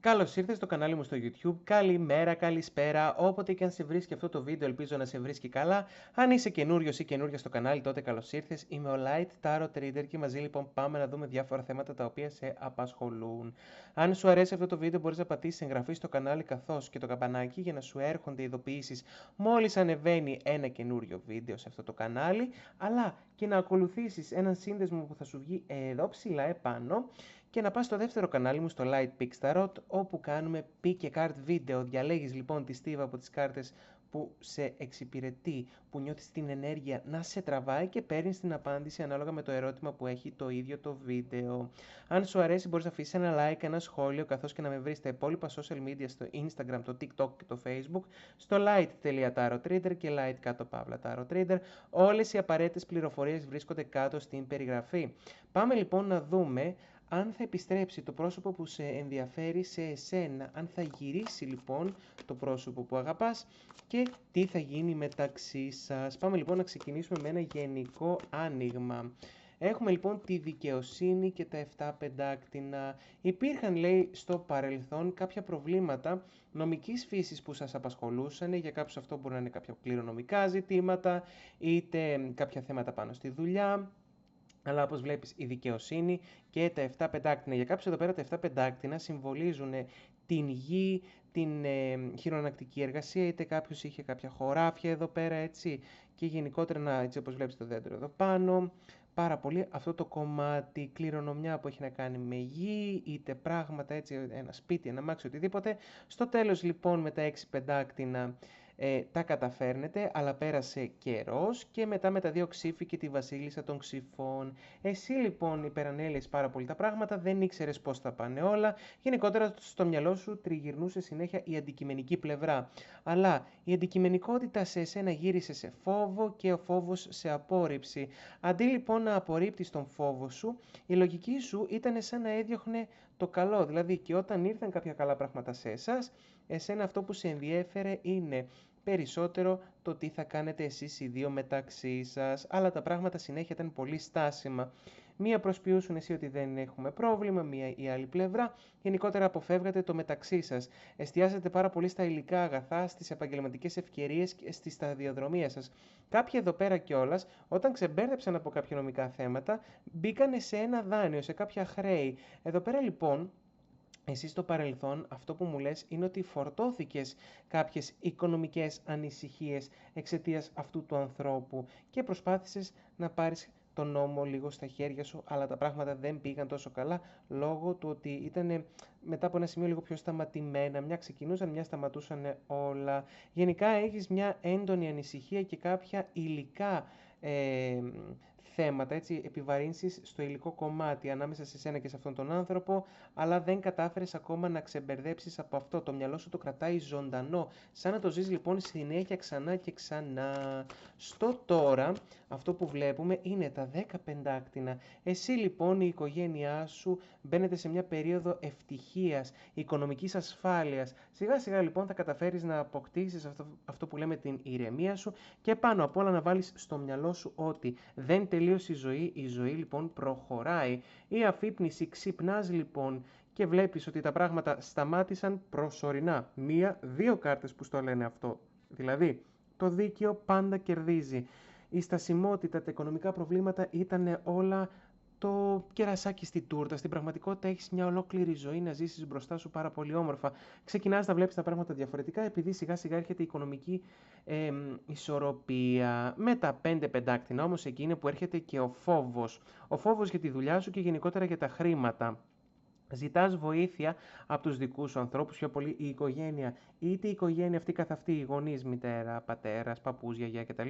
Καλώς ήρθες στο κανάλι μου στο YouTube. Καλημέρα, καλησπέρα. Όποτε και αν σε βρίσκει αυτό το βίντεο, ελπίζω να σε βρίσκει καλά. Αν είσαι καινούριος ή καινούρια στο κανάλι, τότε καλώς ήρθες. Είμαι ο Light Tarot Trader και μαζί λοιπόν πάμε να δούμε διάφορα θέματα τα οποία σε απασχολούν. Αν σου αρέσει αυτό το βίντεο, μπορείς να πατήσεις εγγραφή στο κανάλι καθώς και το καμπανάκι για να σου έρχονται ειδοποιήσεις μόλις ανεβαίνει ένα καινούριο βίντεο σε αυτό το κανάλι, αλλά και να ακολουθήσεις έναν σύνδεσμο που θα σου βγει εδώ ψηλά επάνω και να πας στο δεύτερο κανάλι μου, στο Light Picks Tarot, όπου κάνουμε pick και card βίντεο. Διαλέγεις λοιπόν τη στίβα από τις κάρτες που σε εξυπηρετεί, που νιώθεις την ενέργεια να σε τραβάει και παίρνεις την απάντηση ανάλογα με το ερώτημα που έχει το ίδιο το βίντεο. Αν σου αρέσει μπορείς να αφήσεις ένα like, ένα σχόλιο, καθώς και να με βρεις στα υπόλοιπα social media, στο Instagram, το TikTok και το Facebook, στο light.tarottrader και light_tarottrader. Όλες οι απαραίτητες πληροφορίες βρίσκονται κάτω στην περιγραφή. Πάμε λοιπόν να δούμε αν θα επιστρέψει το πρόσωπο που σε ενδιαφέρει σε εσένα, αν θα γυρίσει λοιπόν το πρόσωπο που αγαπάς και τι θα γίνει μεταξύ σας. Πάμε λοιπόν να ξεκινήσουμε με ένα γενικό άνοιγμα. Έχουμε λοιπόν τη δικαιοσύνη και τα 7 πεντάκτηνα. Υπήρχαν, λέει, στο παρελθόν κάποια προβλήματα νομικής φύσης που σας απασχολούσαν. Για κάποιους αυτό μπορεί να είναι κάποια κληρονομικά ζητήματα, είτε κάποια θέματα πάνω στη δουλειά. Αλλά όπως βλέπεις, η δικαιοσύνη και τα 7 πεντάκτηνα. Για κάποιους εδώ πέρα τα 7 πεντάκτηνα συμβολίζουν την γη, την χειρονακτική εργασία, είτε κάποιος είχε κάποια χωράφια εδώ πέρα, έτσι, και γενικότερα, έτσι όπως βλέπεις το δέντρο εδώ πάνω, πάρα πολύ αυτό το κομμάτι, κληρονομιά που έχει να κάνει με γη, είτε πράγματα, έτσι, ένα σπίτι, ένα αμάξι, οτιδήποτε. Στο τέλος λοιπόν με τα 6 πεντάκτηνα τα καταφέρνετε, αλλά πέρασε καιρός και μετά με τα 2 ξύφη και τη βασίλισσα των ξυφών. Εσύ λοιπόν υπερανέλυες πάρα πολύ τα πράγματα, δεν ήξερες πώς θα πάνε όλα, γενικότερα στο μυαλό σου τριγυρνούσε συνέχεια η αντικειμενική πλευρά. Αλλά η αντικειμενικότητα σε εσένα γύρισε σε φόβο και ο φόβος σε απόρριψη. Αντί λοιπόν να απορρίπτεις τον φόβο σου, η λογική σου ήταν σαν να έδιωχνε το καλό. Δηλαδή και όταν ήρθαν κάποια καλά πράγματα σε εσάς, εσένα αυτό που σε ενδιέφερε είναι περισσότερο το τι θα κάνετε εσείς οι δύο μεταξύ σας, αλλά τα πράγματα συνέχεια ήταν πολύ στάσιμα. Μία προσποιούσουν εσύ ότι δεν έχουμε πρόβλημα, μία η άλλη πλευρά. Γενικότερα αποφεύγατε το μεταξύ σας. Εστιάζετε πάρα πολύ στα υλικά αγαθά, στις επαγγελματικές ευκαιρίες και στη σταδιοδρομία σας. Κάποιοι εδώ πέρα κιόλας, όταν ξεμπέρδεψαν από κάποια νομικά θέματα, μπήκανε σε ένα δάνειο, σε κάποια χρέη. Εδώ πέρα λοιπόν, εσύ στο παρελθόν αυτό που μου λες είναι ότι φορτώθηκες κάποιες οικονομικές ανησυχίες εξαιτίας αυτού του ανθρώπου και προσπάθησες να πάρεις τον νόμο λίγο στα χέρια σου, αλλά τα πράγματα δεν πήγαν τόσο καλά λόγω του ότι ήταν μετά από ένα σημείο λίγο πιο σταματημένα, μια ξεκινούσαν, μια σταματούσαν όλα. Γενικά έχεις μια έντονη ανησυχία και κάποια υλικά θέματα, έτσι, επιβαρύνσεις στο υλικό κομμάτι ανάμεσα σε σένα και σε αυτόν τον άνθρωπο, αλλά δεν κατάφερες ακόμα να ξεμπερδέψεις από αυτό. Το μυαλό σου το κρατάει ζωντανό, σαν να το ζεις λοιπόν συνέχεια ξανά και ξανά. Στο τώρα, αυτό που βλέπουμε είναι τα 10 πεντάκτηνα. Εσύ λοιπόν, η οικογένειά σου μπαίνετε σε μια περίοδο ευτυχίας, οικονομικής ασφάλειας. Σιγά σιγά λοιπόν θα καταφέρεις να αποκτήσεις αυτό που λέμε την ηρεμία σου και πάνω απ' όλα να βάλεις στο μυαλό σου ότι δεν τελείωσε η ζωή λοιπόν προχωράει. Η αφύπνιση, ξυπνάς λοιπόν και βλέπεις ότι τα πράγματα σταμάτησαν προσωρινά. Μία-δύο κάρτες που στο λένε αυτό. Δηλαδή, το δίκαιο πάντα κερδίζει. Η στασιμότητα, τα οικονομικά προβλήματα ήταν όλα το κερασάκι στη τούρτα. Στην πραγματικότητα έχεις μια ολόκληρη ζωή να ζήσεις μπροστά σου πάρα πολύ όμορφα. Ξεκινάς να βλέπεις τα πράγματα διαφορετικά επειδή σιγά σιγά έρχεται η οικονομική ισορροπία. Με τα 5 πεντάκτηνα όμως εκεί είναι που έρχεται και ο φόβος. Ο φόβος για τη δουλειά σου και γενικότερα για τα χρήματα. Ζητάς βοήθεια από τους δικούς σου ανθρώπους, πιο πολύ η οικογένεια, είτε η οικογένεια αυτή καθ' αυτή, οι γονείς, μητέρα, πατέρας, παππούς, γιαγιά κτλ.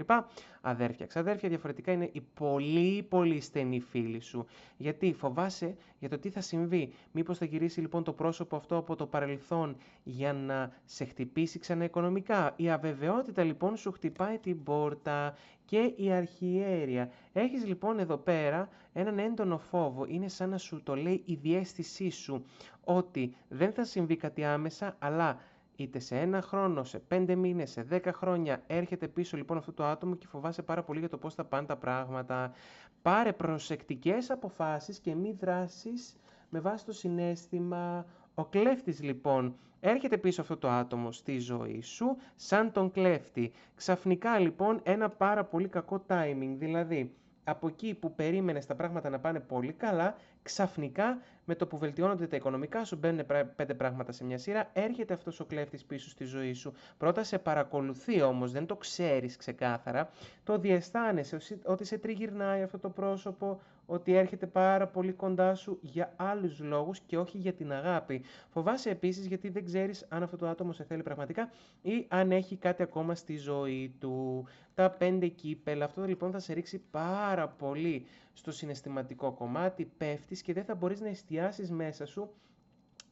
Αδέρφια, ξαδέρφια, διαφορετικά είναι οι πολύ πολύ στενοί φίλοι σου. Γιατί φοβάσαι για το τι θα συμβεί. Μήπως θα γυρίσει λοιπόν το πρόσωπο αυτό από το παρελθόν για να σε χτυπήσει ξανά οικονομικά. Η αβεβαιότητα λοιπόν σου χτυπάει την πόρτα και η αρχιέρεια. Έχεις λοιπόν εδώ πέρα έναν έντονο φόβο, είναι σαν να σου το λέει η διαίσθησή σου ότι δεν θα συμβεί κάτι άμεσα, αλλά είτε σε 1 χρόνο, σε 5 μήνες, σε 10 χρόνια έρχεται πίσω λοιπόν αυτό το άτομο και φοβάσαι πάρα πολύ για το πώς θα πάνε τα πράγματα. Πάρε προσεκτικές αποφάσεις και μη δράσεις με βάση το συναίσθημα, Ο κλέφτης λοιπόν έρχεται πίσω αυτό το άτομο στη ζωή σου σαν τον κλέφτη. Ξαφνικά λοιπόν ένα πάρα πολύ κακό timing, δηλαδή από εκεί που περίμενες τα πράγματα να πάνε πολύ καλά, ξαφνικά με το που βελτιώνονται τα οικονομικά σου, μπαίνουν 5 πράγματα σε μια σειρά, έρχεται αυτός ο κλέφτης πίσω στη ζωή σου. Πρώτα σε παρακολουθεί όμως, δεν το ξέρεις ξεκάθαρα, το διαισθάνεσαι ότι σε τριγυρνάει αυτό το πρόσωπο, ότι έρχεται πάρα πολύ κοντά σου για άλλους λόγους και όχι για την αγάπη. Φοβάσαι επίσης γιατί δεν ξέρεις αν αυτό το άτομο σε θέλει πραγματικά ή αν έχει κάτι ακόμα στη ζωή του. Τα 5 κύπελα, αυτό λοιπόν θα σε ρίξει πάρα πολύ στο συναισθηματικό κομμάτι, πέφτεις και δεν θα μπορείς να εστιάσεις μέσα σου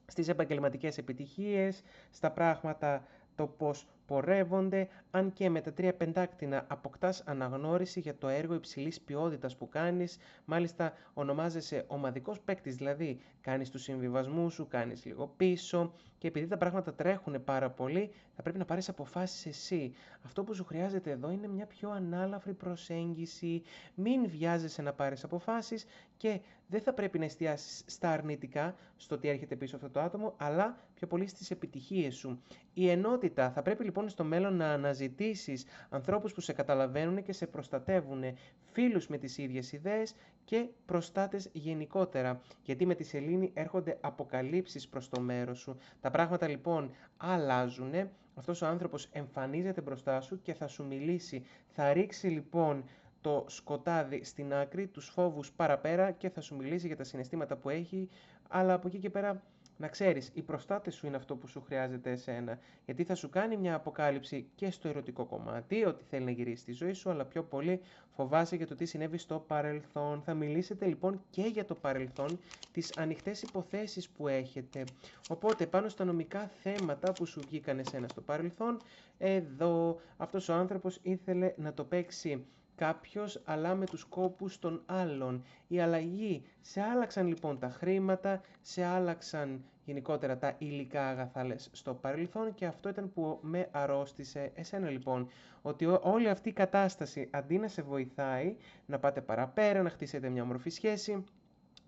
στις επαγγελματικές επιτυχίες, στα πράγματα, το πώς πορεύονται, αν και με τα 3 πεντάκτηνα αποκτάς αναγνώριση για το έργο υψηλής ποιότητας που κάνεις, μάλιστα ονομάζεσαι ομαδικός παίκτης, δηλαδή κάνεις τους συμβιβασμούς σου, κάνεις λίγο πίσω και επειδή τα πράγματα τρέχουν πάρα πολύ, θα πρέπει να πάρεις αποφάσεις εσύ. Αυτό που σου χρειάζεται εδώ είναι μια πιο ανάλαφρη προσέγγιση, μην βιάζεσαι να πάρεις αποφάσεις και δεν θα πρέπει να εστιάσεις στα αρνητικά, στο τι έρχεται πίσω αυτό το άτομο, αλλά πιο πολύ στις επιτυχίες σου. Η ενότητα θα πρέπει λοιπόν στο μέλλον να αναζητήσεις ανθρώπους που σε καταλαβαίνουν και σε προστατεύουν, φίλους με τις ίδιες ιδέες και προστάτες γενικότερα, γιατί με τη σελήνη έρχονται αποκαλύψεις προς το μέρος σου. Τα πράγματα λοιπόν αλλάζουν, αυτός ο άνθρωπος εμφανίζεται μπροστά σου και θα σου μιλήσει, θα ρίξει λοιπόν το σκοτάδι στην άκρη, τους φόβους παραπέρα και θα σου μιλήσει για τα συναισθήματα που έχει, αλλά από εκεί και πέρα να ξέρεις, οι προστάτες σου είναι αυτό που σου χρειάζεται εσένα, γιατί θα σου κάνει μια αποκάλυψη και στο ερωτικό κομμάτι, ότι θέλει να γυρίσει στη ζωή σου, αλλά πιο πολύ φοβάσαι για το τι συνέβη στο παρελθόν. Θα μιλήσετε λοιπόν και για το παρελθόν, τις ανοιχτές υποθέσεις που έχετε. Οπότε πάνω στα νομικά θέματα που σου βγήκαν εσένα στο παρελθόν, εδώ αυτός ο άνθρωπος ήθελε να το παίξει κάποιος, αλλά με τους κόπους των άλλων. Η αλλαγή, σε άλλαξαν λοιπόν τα χρήματα, σε άλλαξαν γενικότερα τα υλικά αγαθά λες στο παρελθόν και αυτό ήταν που με αρρώστησε εσένα λοιπόν, ότι όλη αυτή η κατάσταση αντί να σε βοηθάει να πάτε παραπέρα, να χτίσετε μια όμορφη σχέση,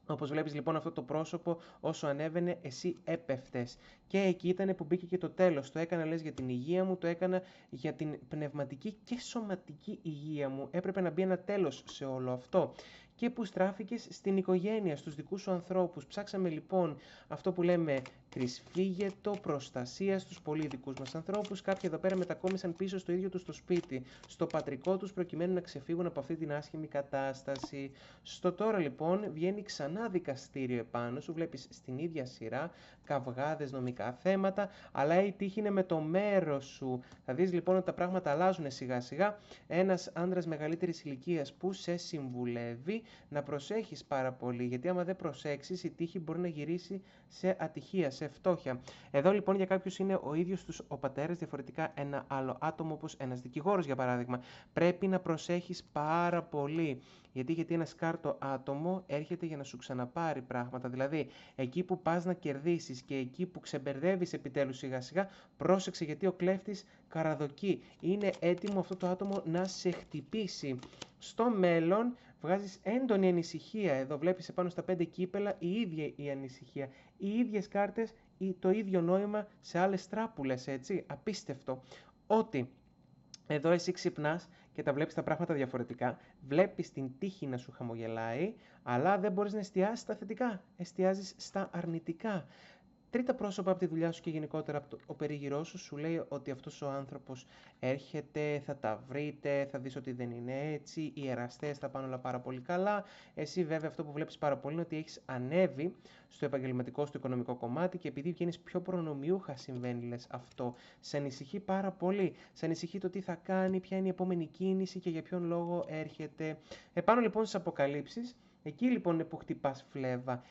όπως βλέπεις λοιπόν αυτό το πρόσωπο όσο ανέβαινε εσύ έπεφτες και εκεί ήταν που μπήκε και το τέλος. Το έκανα λες για την υγεία μου, το έκανα για την πνευματική και σωματική υγεία μου. Έπρεπε να μπει ένα τέλος σε όλο αυτό. Και που στράφηκες στην οικογένεια, στους δικούς σου ανθρώπους. Ψάξαμε λοιπόν αυτό που λέμε κρυσφύγετο, προστασία στους πολύ δικούς μας ανθρώπους. Κάποιοι εδώ πέρα μετακόμισαν πίσω στο ίδιο τους το σπίτι, στο πατρικό τους προκειμένου να ξεφύγουν από αυτή την άσχημη κατάσταση. Στο τώρα λοιπόν βγαίνει ξανά δικαστήριο επάνω σου, βλέπεις στην ίδια σειρά καυγάδες, νομικά θέματα, αλλά η τύχη είναι με το μέρος σου. Θα δεις λοιπόν ότι τα πράγματα αλλάζουν σιγά σιγά. Ένας άντρας μεγαλύτερης ηλικίας που σε συμβουλεύει να προσέχεις πάρα πολύ, γιατί άμα δεν προσέξεις η τύχη μπορεί να γυρίσει σε ατυχία, σε φτώχεια. Εδώ λοιπόν για κάποιους είναι ο ίδιος τους ο πατέρας, διαφορετικά ένα άλλο άτομο όπως ένας δικηγόρος για παράδειγμα. Πρέπει να προσέχεις πάρα πολύ. Γιατί ένα σκάρτο άτομο έρχεται για να σου ξαναπάρει πράγματα. Δηλαδή, εκεί που πας να κερδίσεις και εκεί που ξεμπερδεύεις επιτέλους σιγά σιγά, πρόσεξε γιατί ο κλέφτης καραδοκεί. Είναι έτοιμο αυτό το άτομο να σε χτυπήσει. Στο μέλλον βγάζεις έντονη ανησυχία. Εδώ βλέπεις επάνω στα 5 κύπελα η ίδια η ανησυχία. Οι ίδιες κάρτες, το ίδιο νόημα σε άλλες τράπουλες, έτσι. Απίστευτο. Ότι εδώ εσύ ξυπνάς και τα βλέπεις τα πράγματα διαφορετικά, βλέπεις την τύχη να σου χαμογελάει, αλλά δεν μπορείς να εστιάσεις στα θετικά, εστιάζεις στα αρνητικά. Τρίτα πρόσωπα από τη δουλειά σου και γενικότερα από ο περίγυρός σου σου λέει ότι αυτός ο άνθρωπος έρχεται, θα τα βρείτε, θα δεις ότι δεν είναι έτσι, οι εραστές θα πάνε όλα πάρα πολύ καλά. Εσύ βέβαια αυτό που βλέπεις πάρα πολύ είναι ότι έχεις ανέβει στο επαγγελματικό, στο οικονομικό κομμάτι και επειδή βγαίνεις πιο προνομιούχα συμβαίνει λες αυτό. Σε ανησυχεί πάρα πολύ, σε ανησυχεί το τι θα κάνει, ποια είναι η επόμενη κίνηση και για ποιον λόγο έρχεται. Επάνω λοιπόν στις αποκαλύψεις, εκεί λοιπόν είναι που χτυπάς φλέβα.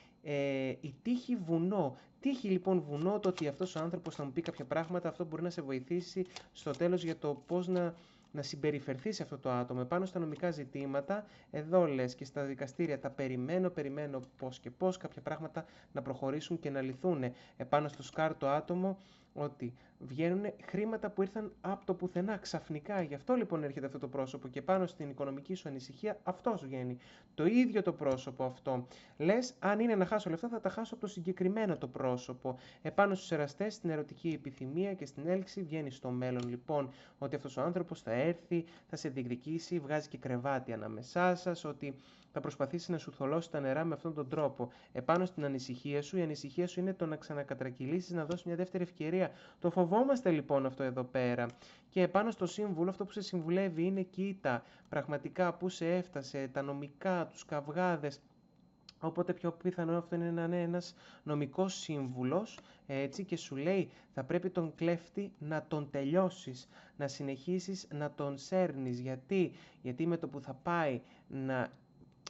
Η τύχη βουνό. Τύχη λοιπόν βουνό το ότι αυτός ο άνθρωπος θα μου πει κάποια πράγματα, αυτό μπορεί να σε βοηθήσει στο τέλος για το πώς να συμπεριφερθεί σε αυτό το άτομο. Επάνω στα νομικά ζητήματα, εδώ λες και στα δικαστήρια τα περιμένω πώς και πώς κάποια πράγματα να προχωρήσουν και να λυθούν. Επάνω στο σκάρτο άτομο, ότι βγαίνουν χρήματα που ήρθαν από το πουθενά ξαφνικά. Γι' αυτό λοιπόν έρχεται αυτό το πρόσωπο και πάνω στην οικονομική σου ανησυχία αυτός βγαίνει. Το ίδιο το πρόσωπο αυτό. Λες, αν είναι να χάσω λεφτά, θα τα χάσω από το συγκεκριμένο το πρόσωπο. Επάνω στους εραστές, στην ερωτική επιθυμία και στην έλξη βγαίνει στο μέλλον λοιπόν ότι αυτός ο άνθρωπος θα έρθει, θα σε διεκδικήσει, βγάζει και κρεβάτι ανάμεσά σας, ότι θα προσπαθήσει να σου θολώσει τα νερά με αυτόν τον τρόπο. Επάνω στην ανησυχία σου, η ανησυχία σου είναι το να ξανακατρακυλήσεις, να δώσει μια δεύτερη ευκαιρία. Το φοβόμαστε λοιπόν αυτό εδώ πέρα. Και επάνω στο σύμβουλο, αυτό που σε συμβουλεύει είναι κοίτα, πραγματικά που σε έφτασε, τα νομικά, τους καυγάδες. Οπότε πιο πιθανό αυτό είναι να είναι ένας νομικός σύμβουλος, έτσι, και σου λέει θα πρέπει τον κλέφτη να τον τελειώσεις, να συνεχίσεις να τον σέρνεις. Γιατί με το που θα πάει να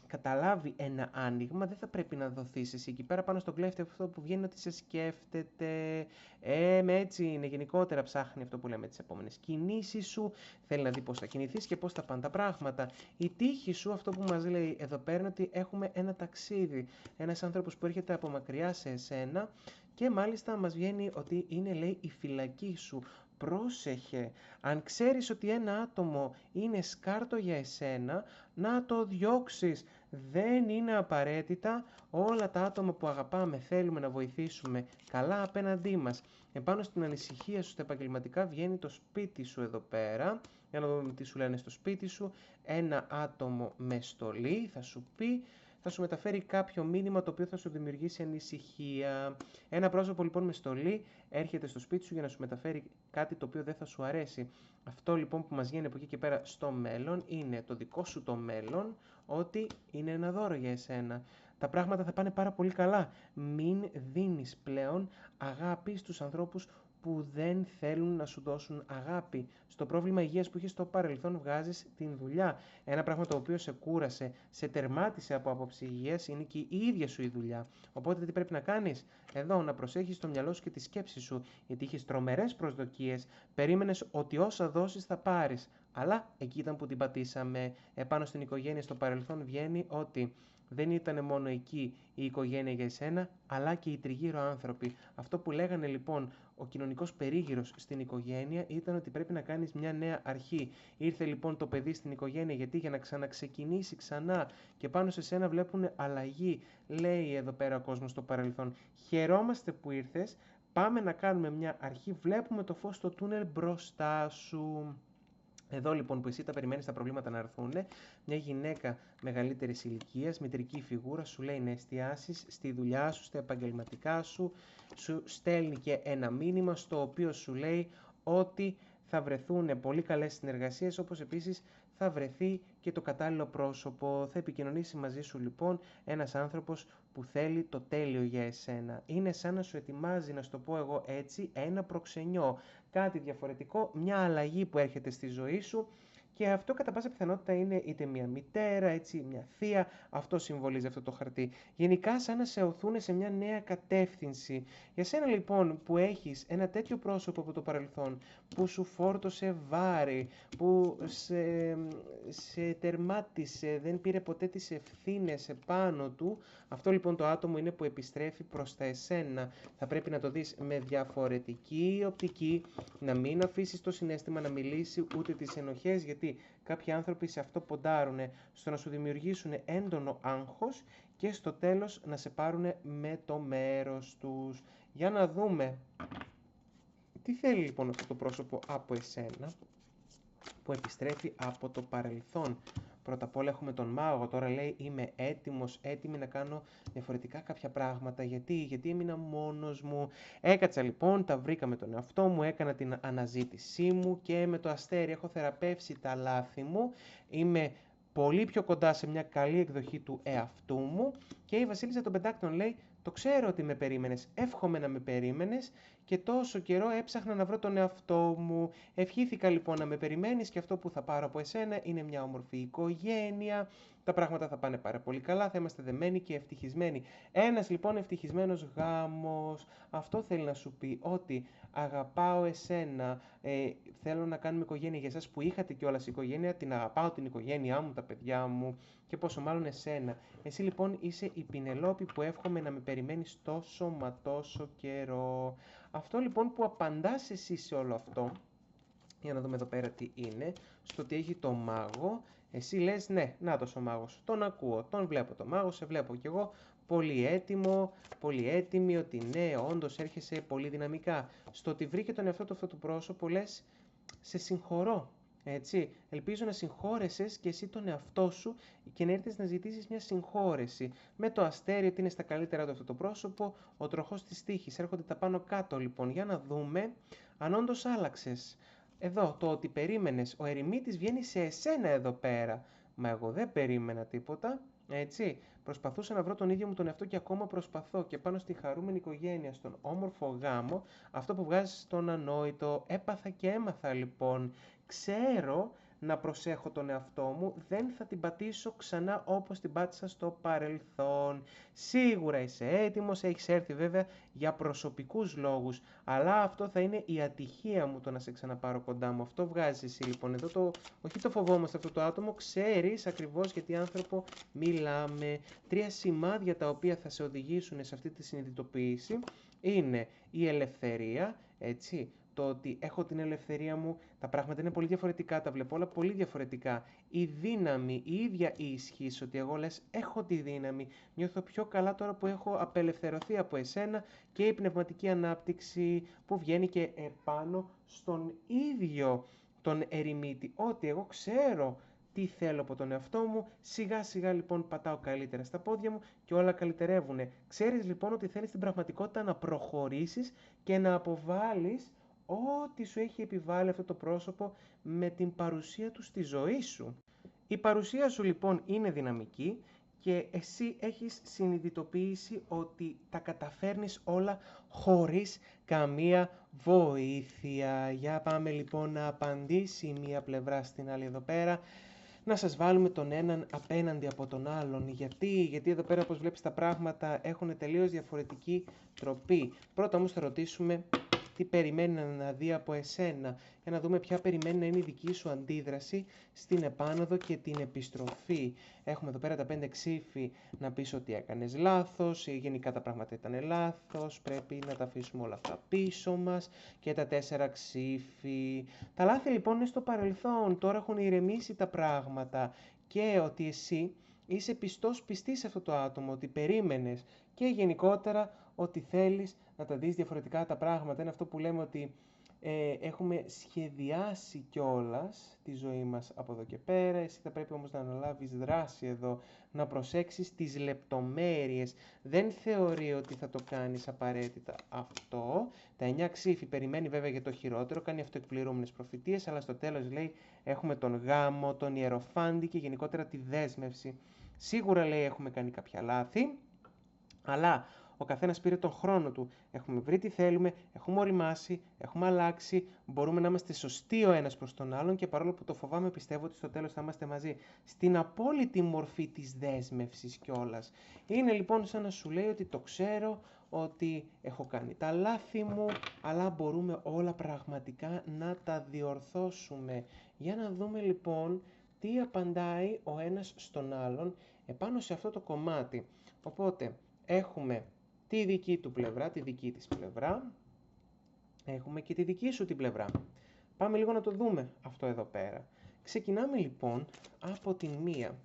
καταλάβει ένα άνοιγμα, δεν θα πρέπει να δοθείς εσύ εκεί πέρα πάνω στον κλέφτη. Αυτό που βγαίνει ότι σε σκέφτεται, με έτσι είναι, γενικότερα ψάχνει αυτό που λέμε τις επόμενες κινήσεις σου, θέλει να δει πώς θα κινηθείς και πώς θα πάνε τα πράγματα. Η τύχη σου, αυτό που μας λέει εδώ πέρα, είναι ότι έχουμε ένα ταξίδι, ένας άνθρωπος που έρχεται από μακριά σε εσένα και μάλιστα μας βγαίνει ότι είναι, λέει, η φυλακή σου. Πρόσεχε, αν ξέρεις ότι ένα άτομο είναι σκάρτο για εσένα, να το διώξεις. Δεν είναι απαραίτητα όλα τα άτομα που αγαπάμε, θέλουμε να βοηθήσουμε καλά απέναντί μας. Επάνω στην ανησυχία σου στα επαγγελματικά βγαίνει το σπίτι σου εδώ πέρα. Για να δούμε τι σου λένε στο σπίτι σου. Ένα άτομο με στολή θα σου πει, θα σου μεταφέρει κάποιο μήνυμα το οποίο θα σου δημιουργήσει ανησυχία. Ένα πρόσωπο λοιπόν με στολή έρχεται στο σπίτι σου για να σου μεταφέρει κάτι το οποίο δεν θα σου αρέσει. Αυτό λοιπόν που μας βγαίνει από εκεί και πέρα στο μέλλον είναι το δικό σου το μέλλον, ότι είναι ένα δώρο για εσένα. Τα πράγματα θα πάνε πάρα πολύ καλά. Μην δίνεις πλέον αγάπη στους ανθρώπους που δεν θέλουν να σου δώσουν αγάπη. Στο πρόβλημα υγείας που είχες στο παρελθόν βγάζεις την δουλειά. Ένα πράγμα το οποίο σε κούρασε, σε τερμάτισε από άποψη υγείας, είναι και η ίδια σου η δουλειά. Οπότε τι πρέπει να κάνεις? Εδώ να προσέχεις το μυαλό σου και τη σκέψη σου, γιατί είχες τρομερές προσδοκίες, περίμενες ότι όσα δώσεις θα πάρεις. Αλλά εκεί ήταν που την πατήσαμε. Επάνω στην οικογένεια στο παρελθόν βγαίνει ότι δεν ήταν μόνο εκεί η οικογένεια για εσένα, αλλά και οι τριγύρω άνθρωποι. Αυτό που λέγανε λοιπόν ο κοινωνικός περίγυρος στην οικογένεια ήταν ότι πρέπει να κάνεις μια νέα αρχή. Ήρθε λοιπόν το παιδί στην οικογένεια γιατί για να ξαναξεκινήσει ξανά και πάνω σε σένα βλέπουν αλλαγή. Λέει εδώ πέρα ο κόσμος στο παρελθόν. Χαιρόμαστε που ήρθες, πάμε να κάνουμε μια αρχή, βλέπουμε το φως στο τούνελ μπροστά σου. Εδώ λοιπόν που εσύ τα περιμένεις τα προβλήματα να έρθουν, μια γυναίκα μεγαλύτερης ηλικίας, μητρική φιγούρα, σου λέει να εστιάσεις στη δουλειά σου, στα επαγγελματικά σου, σου στέλνει και ένα μήνυμα στο οποίο σου λέει ότι θα βρεθούν πολύ καλές συνεργασίες, όπως επίσης θα βρεθεί και το κατάλληλο πρόσωπο. Θα επικοινωνήσει μαζί σου λοιπόν ένας άνθρωπος που θέλει το τέλειο για εσένα. Είναι σαν να σου ετοιμάζει, να σου το πω εγώ έτσι, ένα προξενιό. Κάτι διαφορετικό, μια αλλαγή που έρχεται στη ζωή σου και αυτό κατά πάσα πιθανότητα είναι είτε μια μητέρα, έτσι, μια θεία, αυτό συμβολίζει αυτό το χαρτί. Γενικά σαν να σε οθούν σε μια νέα κατεύθυνση. Για σένα λοιπόν που έχεις ένα τέτοιο πρόσωπο από το παρελθόν, που σου φόρτωσε βάρη, που σε τερμάτισε, δεν πήρε ποτέ τις ευθύνες επάνω του, αυτό λοιπόν το άτομο είναι που επιστρέφει προς τα εσένα. Θα πρέπει να το δεις με διαφορετική οπτική, να μην αφήσεις το συναίσθημα να μιλήσει ούτε τις ενοχές, γιατί κάποιοι άνθρωποι σε αυτό ποντάρουν, στο να σου δημιουργήσουν έντονο άγχος και στο τέλος να σε πάρουν με το μέρος τους. Για να δούμε τι θέλει λοιπόν αυτό το πρόσωπο από εσένα που επιστρέφει από το παρελθόν. Πρώτα απ' όλα έχουμε τον μάγο, τώρα λέει είμαι έτοιμος, έτοιμη να κάνω διαφορετικά κάποια πράγματα. Γιατί έμεινα μόνος μου. Έκατσα λοιπόν, τα βρήκα με τον εαυτό μου, έκανα την αναζήτησή μου και με το αστέρι έχω θεραπεύσει τα λάθη μου. Είμαι πολύ πιο κοντά σε μια καλή εκδοχή του εαυτού μου και η Βασίλισσα των Πεντάκτων λέει το ξέρω ότι με περίμενες, εύχομαι να με περίμενες και τόσο καιρό έψαχνα να βρω τον εαυτό μου. Ευχήθηκα λοιπόν να με περιμένεις και αυτό που θα πάρω από εσένα είναι μια όμορφη οικογένεια. Τα πράγματα θα πάνε πάρα πολύ καλά, θα είμαστε δεμένοι και ευτυχισμένοι. Ένας λοιπόν ευτυχισμένος γάμος, αυτό θέλει να σου πει ότι αγαπάω εσένα, θέλω να κάνουμε οικογένεια για εσάς που είχατε κιόλας οικογένεια, την αγαπάω την οικογένειά μου, τα παιδιά μου και πόσο μάλλον εσένα. Εσύ λοιπόν είσαι η Πινελόπη που εύχομαι να με περιμένεις τόσο μα τόσο καιρό. Αυτό λοιπόν που απαντάς εσύ σε όλο αυτό, για να δούμε εδώ πέρα τι είναι, στο ότι έχει το μάγο, εσύ λες ναι, νάτος ο μάγος, τον ακούω, τον βλέπω το μάγο, σε βλέπω κι εγώ, πολύ έτοιμο, πολύ έτοιμη, ότι ναι, όντως έρχεσαι πολύ δυναμικά. Στο ότι βρήκε τον εαυτό του αυτό το πρόσωπο, λες, σε συγχωρώ. Έτσι, ελπίζω να συγχώρεσες και εσύ τον εαυτό σου και να έρθεις να ζητήσεις μια συγχώρεση. Με το αστέρι ότι είναι στα καλύτερα του αυτό το πρόσωπο, ο τροχός της τύχης. Έρχονται τα πάνω κάτω λοιπόν, για να δούμε αν όντως άλλαξες. Εδώ, το ότι περίμενες, ο ερημίτης βγαίνει σε εσένα εδώ πέρα. Μα εγώ δεν περίμενα τίποτα, έτσι. Προσπαθούσα να βρω τον ίδιο μου τον εαυτό και ακόμα προσπαθώ. Και πάνω στη χαρούμενη οικογένεια, στον όμορφο γάμο, αυτό που βγάζει στον ανόητο, έπαθα και έμαθα λοιπόν. Ξέρω να προσέχω τον εαυτό μου, δεν θα την πατήσω ξανά όπως την πάτησα στο παρελθόν. Σίγουρα είσαι έτοιμος, έχεις έρθει βέβαια για προσωπικούς λόγους, αλλά αυτό θα είναι η ατυχία μου το να σε ξαναπάρω κοντά μου. Αυτό βγάζεις εσύ λοιπόν εδώ, όχι το φοβόμαστε αυτό το άτομο, ξέρεις ακριβώς για τι άνθρωπο μιλάμε. 3 σημάδια τα οποία θα σε οδηγήσουν σε αυτή τη συνειδητοποίηση είναι η ελευθερία, έτσι, το ότι έχω την ελευθερία μου, τα πράγματα είναι πολύ διαφορετικά, τα βλέπω όλα πολύ διαφορετικά. Η δύναμη, η ίδια η ισχύς, ότι εγώ λες έχω τη δύναμη, νιώθω πιο καλά τώρα που έχω απελευθερωθεί από εσένα, και η πνευματική ανάπτυξη που βγαίνει και επάνω στον ίδιο τον ερημίτη, ότι εγώ ξέρω τι θέλω από τον εαυτό μου, σιγά σιγά λοιπόν πατάω καλύτερα στα πόδια μου και όλα καλυτερεύουνε. Ξέρεις λοιπόν ότι θέλεις στην πραγματικότητα να προχωρήσεις και να αποβάλεις ό,τι σου έχει επιβάλει αυτό το πρόσωπο με την παρουσία του στη ζωή σου. Η παρουσία σου λοιπόν είναι δυναμική και εσύ έχεις συνειδητοποιήσει ότι τα καταφέρνεις όλα χωρίς καμία βοήθεια. Για πάμε λοιπόν να απαντήσει μία πλευρά στην άλλη εδώ πέρα. Να σας βάλουμε τον έναν απέναντι από τον άλλον. Γιατί εδώ πέρα, όπως βλέπεις, τα πράγματα έχουν τελείως διαφορετική τροπή. Πρώτα όμως θα ρωτήσουμε τι περιμένει να δει από εσένα, για να δούμε ποια περιμένει να είναι η δική σου αντίδραση στην επάνωδο και την επιστροφή. Έχουμε εδώ πέρα τα 5 ξύφη να πεις ότι έκανες λάθος, γενικά τα πράγματα ήταν λάθος, πρέπει να τα αφήσουμε όλα αυτά πίσω μας, και τα 4 ξύφη. Τα λάθη λοιπόν είναι στο παρελθόν, τώρα έχουν ηρεμήσει τα πράγματα, και ότι εσύ είσαι πιστή σε αυτό το άτομο, ότι περίμενες, και γενικότερα ότι θέλεις να τα δεις διαφορετικά τα πράγματα. Είναι αυτό που λέμε ότι έχουμε σχεδιάσει κιόλας τη ζωή μας από εδώ και πέρα. Εσύ θα πρέπει όμως να αναλάβεις δράση εδώ, να προσέξεις τις λεπτομέρειες. Δεν θεωρεί ότι θα το κάνεις απαραίτητα αυτό. Τα 9 ξύφη περιμένει βέβαια για το χειρότερο, κάνει αυτοεκπληρούμενες προφητείες, αλλά στο τέλος λέει έχουμε τον γάμο, τον ιεροφάντη και γενικότερα τη δέσμευση. Σίγουρα λέει έχουμε κάνει κάποια λάθη, αλλά ο καθένας πήρε τον χρόνο του. Έχουμε βρει τι θέλουμε, έχουμε οριμάσει, έχουμε αλλάξει, μπορούμε να είμαστε σωστοί ο ένας προς τον άλλον, και παρόλο που το φοβάμαι, πιστεύω ότι στο τέλος θα είμαστε μαζί. Στην απόλυτη μορφή της δέσμευσης κιόλας. Είναι λοιπόν σαν να σου λέει ότι το ξέρω, ότι έχω κάνει τα λάθη μου, αλλά μπορούμε όλα πραγματικά να τα διορθώσουμε. Για να δούμε λοιπόν τι απαντάει ο ένας στον άλλον επάνω σε αυτό το κομμάτι. Οπότε έχουμε τη δική του πλευρά, τη δική της πλευρά, έχουμε και τη δική σου την πλευρά. Πάμε λίγο να το δούμε αυτό εδώ πέρα. Ξεκινάμε λοιπόν από την μία.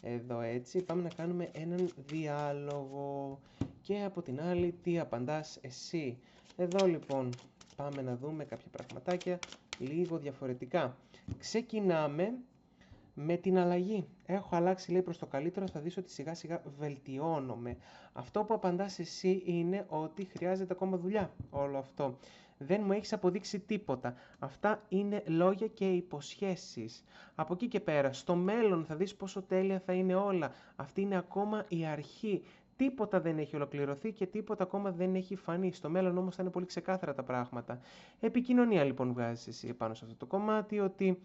Εδώ έτσι, πάμε να κάνουμε έναν διάλογο, και από την άλλη τι απαντάς εσύ. Εδώ λοιπόν πάμε να δούμε κάποια πραγματάκια λίγο διαφορετικά. Ξεκινάμε με την αλλαγή. Έχω αλλάξει, λέει, προς το καλύτερο, θα δεις ότι σιγά σιγά βελτιώνομαι. Αυτό που απαντάς εσύ είναι ότι χρειάζεται ακόμα δουλειά όλο αυτό. Δεν μου έχεις αποδείξει τίποτα. Αυτά είναι λόγια και υποσχέσεις. Από εκεί και πέρα, στο μέλλον θα δεις πόσο τέλεια θα είναι όλα. Αυτή είναι ακόμα η αρχή. Τίποτα δεν έχει ολοκληρωθεί και τίποτα ακόμα δεν έχει φανεί. Στο μέλλον όμως θα είναι πολύ ξεκάθαρα τα πράγματα. Επικοινωνία λοιπόν βγάζεις εσύ πάνω σε αυτό το κομμάτι, ότι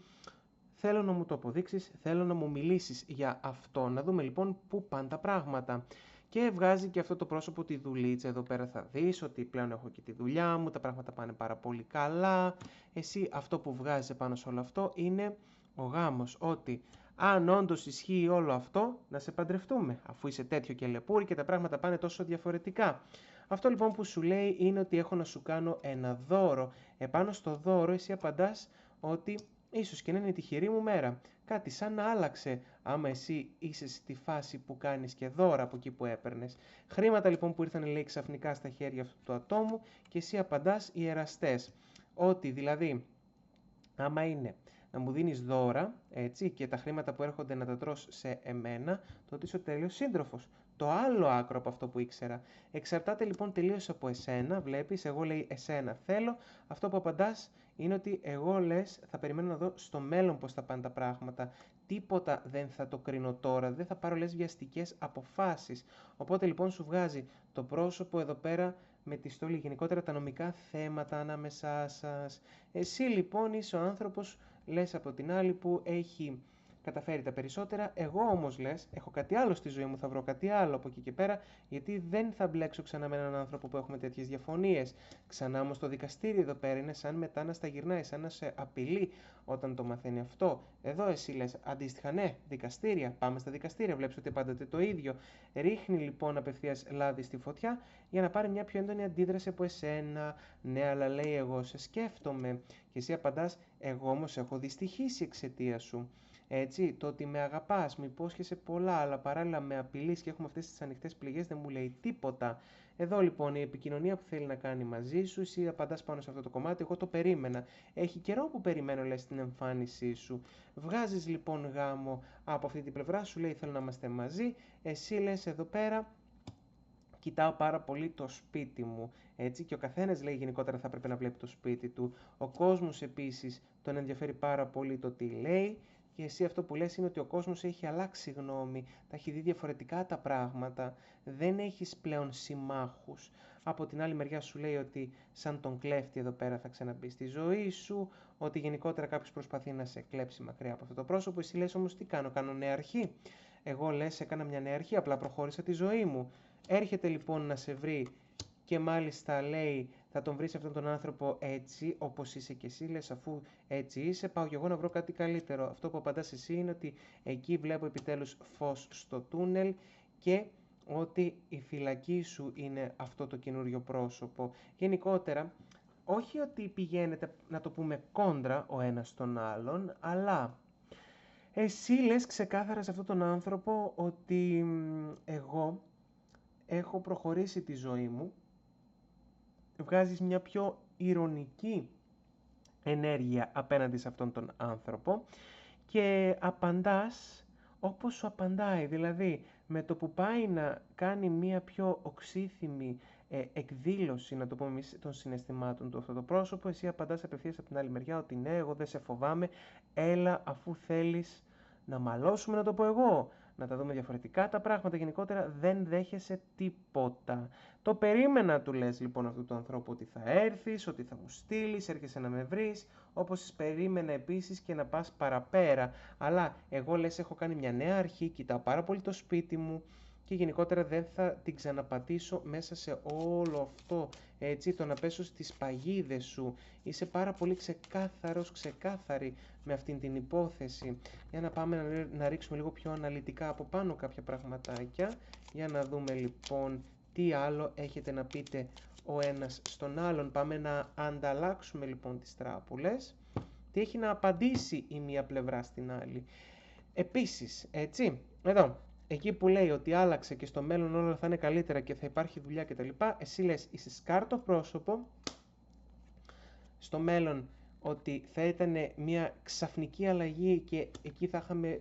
θέλω να μου το αποδείξεις, θέλω να μου μιλήσεις για αυτό. Να δούμε λοιπόν πού πάνε τα πράγματα. Και βγάζει και αυτό το πρόσωπο τη δουλίτσα. Εδώ πέρα θα δεις ότι πλέον έχω και τη δουλειά μου, τα πράγματα πάνε πάρα πολύ καλά. Εσύ αυτό που βγάζει πάνω σε όλο αυτό είναι ο γάμος. Ότι αν όντως ισχύει όλο αυτό, να σε παντρευτούμε. Αφού είσαι τέτοιο και λεπούρι και τα πράγματα πάνε τόσο διαφορετικά. Αυτό λοιπόν που σου λέει είναι ότι έχω να σου κάνω ένα δώρο. Επάνω στο δώρο εσύ απαντάς ότι ίσως και να είναι η τυχερή μου μέρα. Κάτι σαν να άλλαξε άμα εσύ είσαι στη φάση που κάνεις και δώρα από εκεί που έπαιρνες. Χρήματα λοιπόν που ήρθαν λέει ξαφνικά στα χέρια αυτού του ατόμου και εσύ απαντάς οι εραστές. Ότι δηλαδή άμα είναι να μου δίνεις δώρα, έτσι, και τα χρήματα που έρχονται να τα τρως σε εμένα, τότε είσαι ο τέλειος σύντροφος. Το άλλο άκρο από αυτό που ήξερα. Εξαρτάται λοιπόν τελείως από εσένα, βλέπεις, εγώ λέει εσένα θέλω, αυτό που απαντάς είναι ότι εγώ λες θα περιμένω να δω στο μέλλον πώς θα πάνε τα πράγματα. Τίποτα δεν θα το κρίνω τώρα, δεν θα πάρω λες βιαστικές αποφάσεις. Οπότε λοιπόν σου βγάζει το πρόσωπο εδώ πέρα με τη στόλη, γενικότερα τα νομικά θέματα ανάμεσά σας. Εσύ λοιπόν είσαι ο άνθρωπος, λες από την άλλη, που έχει καταφέρει τα περισσότερα. Εγώ όμως λες, έχω κάτι άλλο στη ζωή μου, θα βρω κάτι άλλο από εκεί και πέρα, γιατί δεν θα μπλέξω ξανά με έναν άνθρωπο που έχουμε τέτοιες διαφωνίες. Ξανά όμως το δικαστήριο εδώ πέρα είναι σαν μετά να στα γυρνάει, σαν να σε απειλεί όταν το μαθαίνει αυτό. Εδώ εσύ λες, αντίστοιχα ναι, δικαστήρια, πάμε στα δικαστήρια, βλέπεις ότι απαντάτε το ίδιο. Ρίχνει λοιπόν απευθείας λάδι στη φωτιά για να πάρει μια πιο έντονη αντίδραση από εσένα. Ναι, αλλά λέει εγώ σε σκέφτομαι. Και εσύ απαντάς, εγώ όμως έχω δυστυχήσει εξαιτία σου. Έτσι, το ότι με αγαπάς, μου υπόσχεσαι πολλά, αλλά παράλληλα με απειλείς και έχουμε αυτές τις ανοιχτές πληγές, δεν μου λέει τίποτα. Εδώ λοιπόν η επικοινωνία που θέλει να κάνει μαζί σου, εσύ απαντάς πάνω σε αυτό το κομμάτι, εγώ το περίμενα. Έχει καιρό που περιμένω, λες, την εμφάνισή σου. Βγάζεις λοιπόν γάμο από αυτή την πλευρά, σου λέει θέλω να είμαστε μαζί, εσύ λες εδώ πέρα, κοιτάω πάρα πολύ το σπίτι μου, έτσι, και ο καθένας λέει γενικότερα θα πρέπει να βλέπει το σπίτι του. Ο κόσμος επίσης τον ενδιαφέρει πάρα πολύ το τι λέει και εσύ αυτό που λες είναι ότι ο κόσμος έχει αλλάξει γνώμη, τα έχει δει διαφορετικά τα πράγματα, δεν έχεις πλέον συμμάχους. Από την άλλη μεριά σου λέει ότι σαν τον κλέφτη εδώ πέρα θα ξαναμπεί στη ζωή σου, ότι γενικότερα κάποιος προσπαθεί να σε κλέψει μακριά από αυτό το πρόσωπο, εσύ λες όμως τι κάνω νέα αρχή. Εγώ λες έκανα μια νέα αρχή, απλά προχώρησα τη ζωή μου. Έρχεται λοιπόν να σε βρει και μάλιστα λέει θα τον βρεις αυτόν τον άνθρωπο έτσι όπως είσαι και εσύ, λες αφού έτσι είσαι πάω και εγώ να βρω κάτι καλύτερο. Αυτό που απαντάς εσύ είναι ότι εκεί βλέπω επιτέλους φως στο τούνελ και ότι η φυλακή σου είναι αυτό το καινούριο πρόσωπο. Γενικότερα, όχι ότι πηγαίνετε να το πούμε κόντρα ο ένας στον άλλον, αλλά εσύ λες ξεκάθαρα σε αυτόν τον άνθρωπο ότι εγώ έχω προχωρήσει τη ζωή μου, βγάζεις μια πιο ηρωνική ενέργεια απέναντι σε αυτόν τον άνθρωπο και απαντάς όπως σου απαντάει, δηλαδή με το που πάει να κάνει μια πιο οξύθυμη εκδήλωση, να το πούμε εμείς, των συναισθημάτων του αυτό το πρόσωπο, εσύ απαντάς απευθείας από την άλλη μεριά ότι ναι, εγώ δεν σε φοβάμαι, έλα αφού θέλεις να μαλώσουμε, να το πω εγώ, να τα δούμε διαφορετικά τα πράγματα, γενικότερα δεν δέχεσαι τίποτα. Το περίμενα, του λες λοιπόν αυτού του ανθρώπου, ότι θα έρθεις, ότι θα μου στείλεις, έρχεσαι να με βρεις, όπως περίμενα επίσης και να πας παραπέρα. Αλλά εγώ λες έχω κάνει μια νέα αρχή, κοιτάω πάρα πολύ το σπίτι μου και γενικότερα δεν θα την ξαναπατήσω μέσα σε όλο αυτό, έτσι, το να πέσω στις παγίδες σου. Είσαι πάρα πολύ ξεκάθαρη με αυτήν την υπόθεση. Για να πάμε να ρίξουμε λίγο πιο αναλυτικά από πάνω κάποια πραγματάκια, για να δούμε λοιπόν τι άλλο έχετε να πείτε ο ένας στον άλλον. Πάμε να ανταλλάξουμε λοιπόν τις τράπουλες, τι έχει να απαντήσει η μία πλευρά στην άλλη. Επίσης, έτσι, εδώ, εκεί που λέει ότι άλλαξε και στο μέλλον όλα θα είναι καλύτερα και θα υπάρχει δουλειά κτλ. Εσύ λες είσαι σκάρτο πρόσωπο, στο μέλλον ότι θα ήταν μια ξαφνική αλλαγή και εκεί θα είχαμε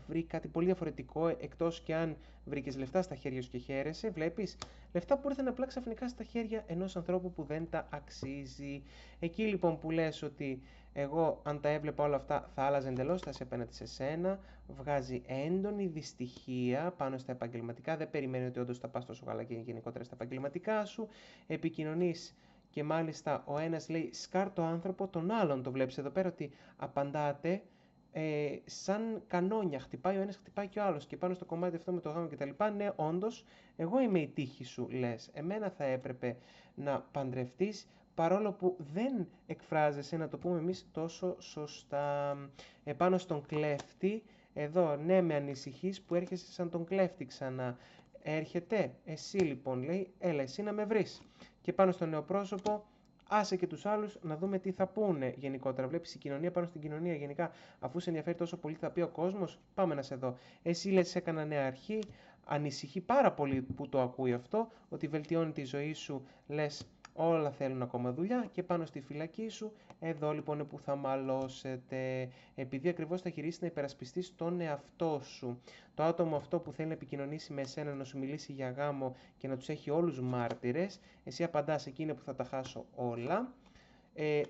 βρει κάτι πολύ διαφορετικό, εκτός και αν βρήκες λεφτά στα χέρια σου και χαίρεσαι. Βλέπεις, λεφτά που ήρθαν απλά ξαφνικά στα χέρια ενός ανθρώπου που δεν τα αξίζει. Εκεί λοιπόν που λες ότι εγώ αν τα έβλεπα όλα αυτά θα άλλαζε εντελώς, θα σε απέναντι σε σένα, βγάζει έντονη δυστυχία πάνω στα επαγγελματικά, δεν περιμένει ότι όντως θα πας τόσο καλά και γενικότερα στα επαγγελματικά σου, επικοινωνείς. Και μάλιστα ο ένας λέει σκάρτο άνθρωπο, τον άλλον το βλέπεις εδώ πέρα ότι απαντάτε σαν κανόνια. Χτυπάει ο ένας, χτυπάει και ο άλλος. Και πάνω στο κομμάτι αυτό με το γάμο κτλ. Ναι, όντως, εγώ είμαι η τύχη σου, λες. Εμένα θα έπρεπε να παντρευτείς, παρόλο που δεν εκφράζεσαι, να το πούμε εμείς, τόσο σωστά. Επάνω στον κλέφτη, εδώ, ναι, με ανησυχείς που έρχεσαι σαν τον κλέφτη ξανά. έρχεται. Εσύ λοιπόν, λέει, έλα εσύ να με βρεις. Και πάνω στο νέο πρόσωπο, άσε και τους άλλους να δούμε τι θα πούνε γενικότερα. Βλέπεις η κοινωνία πάνω στην κοινωνία γενικά. Αφού σε ενδιαφέρει τόσο πολύ τι θα πει ο κόσμος, πάμε να σε δω. Εσύ λες, έκανα νέα αρχή. Ανησυχεί πάρα πολύ που το ακούει αυτό, ότι βελτιώνει τη ζωή σου, λες όλα θέλουν ακόμα δουλειά και πάνω στη φυλακή σου, εδώ λοιπόν είναι που θα μαλώσετε, επειδή ακριβώς θα γυρίσεις να υπερασπιστείς τον εαυτό σου. Το άτομο αυτό που θέλει να επικοινωνήσει με εσένα, να σου μιλήσει για γάμο και να τους έχει όλους μάρτυρες, εσύ απαντάς εκείνη που θα τα χάσω όλα.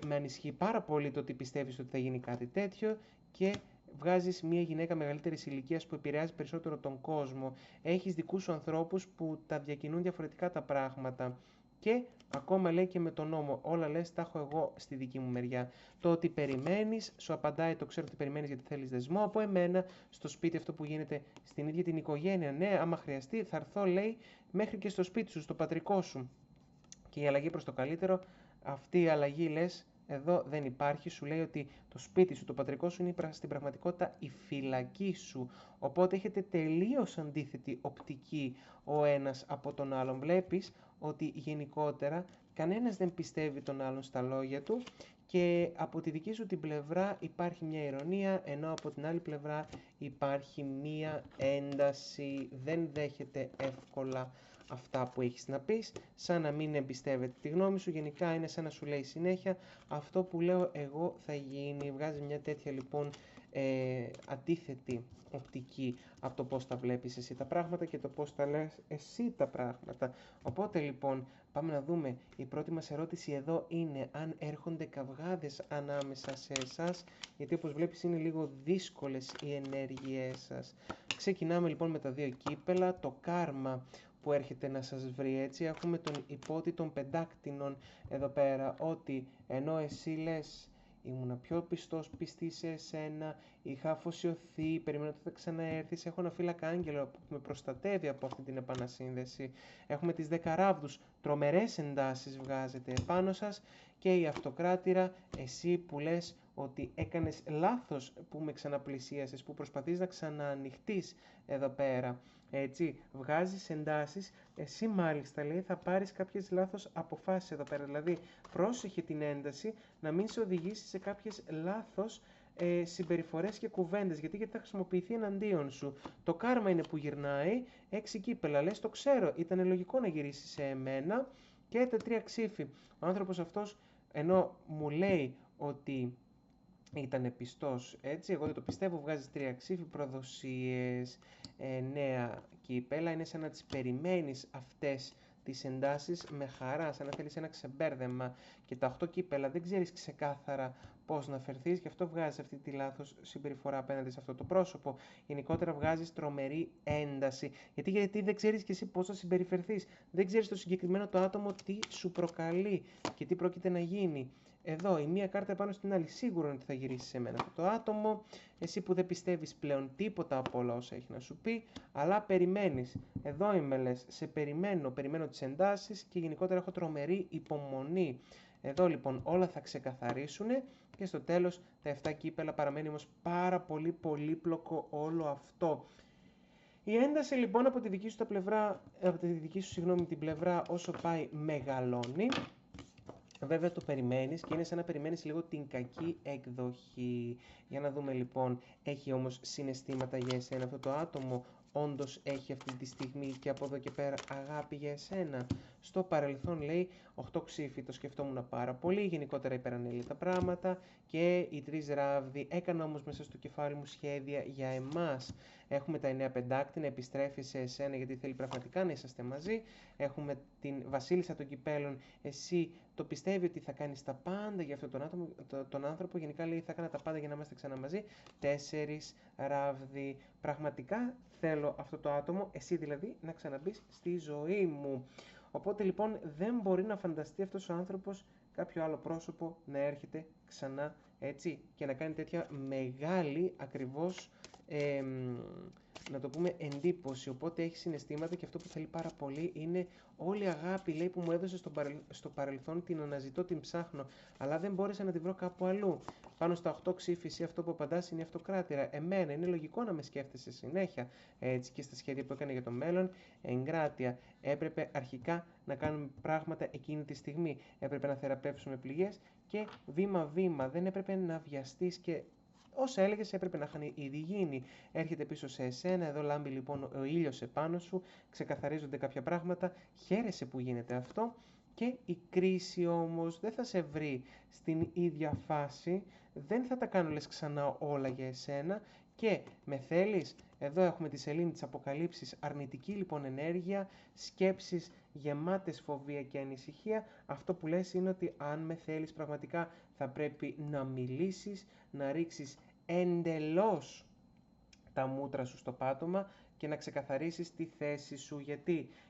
Με ανησυχεί πάρα πολύ το ότι πιστεύεις ότι θα γίνει κάτι τέτοιο και βγάζεις μια γυναίκα μεγαλύτερης ηλικίας που επηρεάζει περισσότερο τον κόσμο. Έχεις δικούς σου ανθρώπους που τα διακινούν διαφορετικά τα πράγματα. Και ακόμα λέει και με τον νόμο, όλα λες τα έχω εγώ στη δική μου μεριά. Το ότι περιμένεις, σου απαντάει, το ξέρω ότι περιμένεις γιατί θέλεις δεσμό από εμένα, στο σπίτι αυτό που γίνεται στην ίδια την οικογένεια. Ναι, άμα χρειαστεί, θα έρθω, λέει, μέχρι και στο σπίτι σου, στο πατρικό σου. Και η αλλαγή προς το καλύτερο, αυτή η αλλαγή λες, εδώ δεν υπάρχει, σου λέει ότι το σπίτι σου, το πατρικό σου είναι στην πραγματικότητα η φυλακή σου. Οπότε έχετε τελείως αντίθετη οπτική ο ένας από τον άλλον. Βλέπεις ότι γενικότερα κανένας δεν πιστεύει τον άλλον στα λόγια του και από τη δική σου την πλευρά υπάρχει μια ηρωνία, ενώ από την άλλη πλευρά υπάρχει μια ένταση, δεν δέχεται εύκολα αυτά που έχεις να πεις, σαν να μην εμπιστεύεται τη γνώμη σου, γενικά είναι σαν να σου λέει συνέχεια αυτό που λέω εγώ θα γίνει, βγάζει μια τέτοια λοιπόν αντίθετη οπτική από το πώς τα βλέπεις εσύ τα πράγματα και το πώς τα λες εσύ τα πράγματα. Οπότε λοιπόν πάμε να δούμε, η πρώτη μας ερώτηση εδώ είναι αν έρχονται καυγάδες ανάμεσα σε εσάς, γιατί όπως βλέπεις είναι λίγο δύσκολες οι ενέργειές σας. Ξεκινάμε λοιπόν με τα δύο κύπελα, το κάρμα που έρχεται να σας βρει, έτσι. Έχουμε τον υπότη των πεντάκτηνων εδώ πέρα, ότι ενώ εσύ λες ήμουνα πιο πιστός, πιστή σε εσένα, είχα αφοσιωθεί, περιμένω ότι θα ξαναέρθεις, έχω ένα φύλακα άγγελο που με προστατεύει από αυτή την επανασύνδεση. Έχουμε τις 10 ράβδους, τρομερές εντάσεις βγάζετε επάνω σας και η αυτοκράτηρα, εσύ που λες ότι έκανες λάθος που με ξαναπλησίασες, που προσπαθείς να ξαναανοιχτείς εδώ πέρα. Έτσι, βγάζεις εντάσεις, εσύ μάλιστα λέει θα πάρεις κάποιες λάθος αποφάσεις εδώ πέρα, δηλαδή πρόσεχε την ένταση να μην σε οδηγήσει σε κάποιες λάθος συμπεριφορές και κουβέντες, γιατί θα χρησιμοποιηθεί εναντίον σου. Το κάρμα είναι που γυρνάει, 6 κύπελα, λες το ξέρω, ήταν λογικό να γυρίσει σε εμένα και τα 3 ξύφη. Ο άνθρωπος αυτός ενώ μου λέει ότι ήταν πιστός, έτσι, εγώ δεν το πιστεύω, βγάζεις 3 ξύφη, προδοσίες, νέα κύπελα, είναι σαν να τις περιμένεις αυτές τις εντάσεις με χαρά, σαν να θέλεις ένα ξεμπέρδεμα και τα 8 κύπελα δεν ξέρεις ξεκάθαρα πώς να φερθείς, γι' αυτό βγάζεις αυτή τη λάθος συμπεριφορά απέναντι σε αυτό το πρόσωπο. Γενικότερα βγάζεις τρομερή ένταση, γιατί δεν ξέρεις και εσύ πώς θα συμπεριφερθείς, δεν ξέρεις το συγκεκριμένο το άτομο τι σου προκαλεί και τι πρόκειται να γίνει. Εδώ η μία κάρτα πάνω στην άλλη, σίγουρο είναι ότι θα γυρίσει σε μένα αυτό το άτομο, εσύ που δεν πιστεύεις πλέον τίποτα από όλα όσα έχει να σου πει, αλλά περιμένεις. Εδώ είμαι λες, σε περιμένω τις εντάσεις και γενικότερα έχω τρομερή υπομονή. Εδώ λοιπόν όλα θα ξεκαθαρίσουν και στο τέλος τα 7 κύπελα, παραμένει όμως πάρα πολύ πολύπλοκο όλο αυτό. Η ένταση λοιπόν από τη δική σου, την πλευρά όσο πάει μεγαλώνει. Βέβαια το περιμένεις και είναι σαν να περιμένεις λίγο την κακή εκδοχή. Για να δούμε λοιπόν, έχει όμως συναισθήματα για εσένα αυτό το άτομο, όντως έχει αυτή τη στιγμή και από εδώ και πέρα αγάπη για εσένα. Στο παρελθόν λέει 8 ξύφη, το σκεφτόμουν πάρα πολύ, γενικότερα υπερανέλει τα πράγματα και οι 3 ράβδοι, έκανα όμως μέσα στο κεφάλι μου σχέδια για εμάς. Έχουμε τα 9 πεντάκτηνα, επιστρέφει σε εσένα γιατί θέλει πραγματικά να είσαστε μαζί. Έχουμε την βασίλισσα των κυπέλων, εσύ το πιστεύει ότι θα κάνεις τα πάντα για αυτόν τον άνθρωπο, γενικά λέει θα έκανα τα πάντα για να είμαστε ξανά μαζί. 4 ράβδοι, πραγματικά θέλω αυτό το άτομο, εσύ δηλαδή, να ξαναμπείς στη ζωή μου. Οπότε λοιπόν δεν μπορεί να φανταστεί αυτός ο άνθρωπος κάποιο άλλο πρόσωπο να έρχεται ξανά, έτσι, και να κάνει τέτοια μεγάλη ακριβώς να το πούμε, εντύπωση. Οπότε έχει συναισθήματα και αυτό που θέλει πάρα πολύ είναι όλη η αγάπη, λέει, που μου έδωσε στο παρελθόν, την αναζητώ, την ψάχνω, αλλά δεν μπόρεσα να τη βρω κάπου αλλού. Πάνω στα 8 ξύφη, αυτό που απαντάς είναι η αυτοκράτηρα. Εμένα είναι λογικό να με σκέφτεσαι συνέχεια, έτσι, και στα σχέδια που έκανε για το μέλλον. Εγκράτεια. Έπρεπε αρχικά να κάνουμε πράγματα εκείνη τη στιγμή. Έπρεπε να θεραπεύσουμε πληγές και βήμα-βήμα. Δεν έπρεπε να βιαστείς και όσα έλεγες έπρεπε να είχαν ήδη γίνει. Έρχεται πίσω σε εσένα, εδώ λάμπει λοιπόν ο ήλιος επάνω σου, ξεκαθαρίζονται κάποια πράγματα, χαίρεσαι που γίνεται αυτό και η κρίση όμως δεν θα σε βρει στην ίδια φάση, δεν θα τα κάνω λες ξανά όλα για εσένα και με θέλεις. Εδώ έχουμε τη σελήνη της αποκαλύψης, αρνητική λοιπόν ενέργεια, σκέψεις γεμάτες φοβία και ανησυχία. Αυτό που λες είναι ότι αν με θέλεις πραγματικά θα πρέπει να μιλήσεις, να ρίξεις εντελώς τα μούτρα σου στο πάτωμα και να ξεκαθαρίσεις τη θέση σου.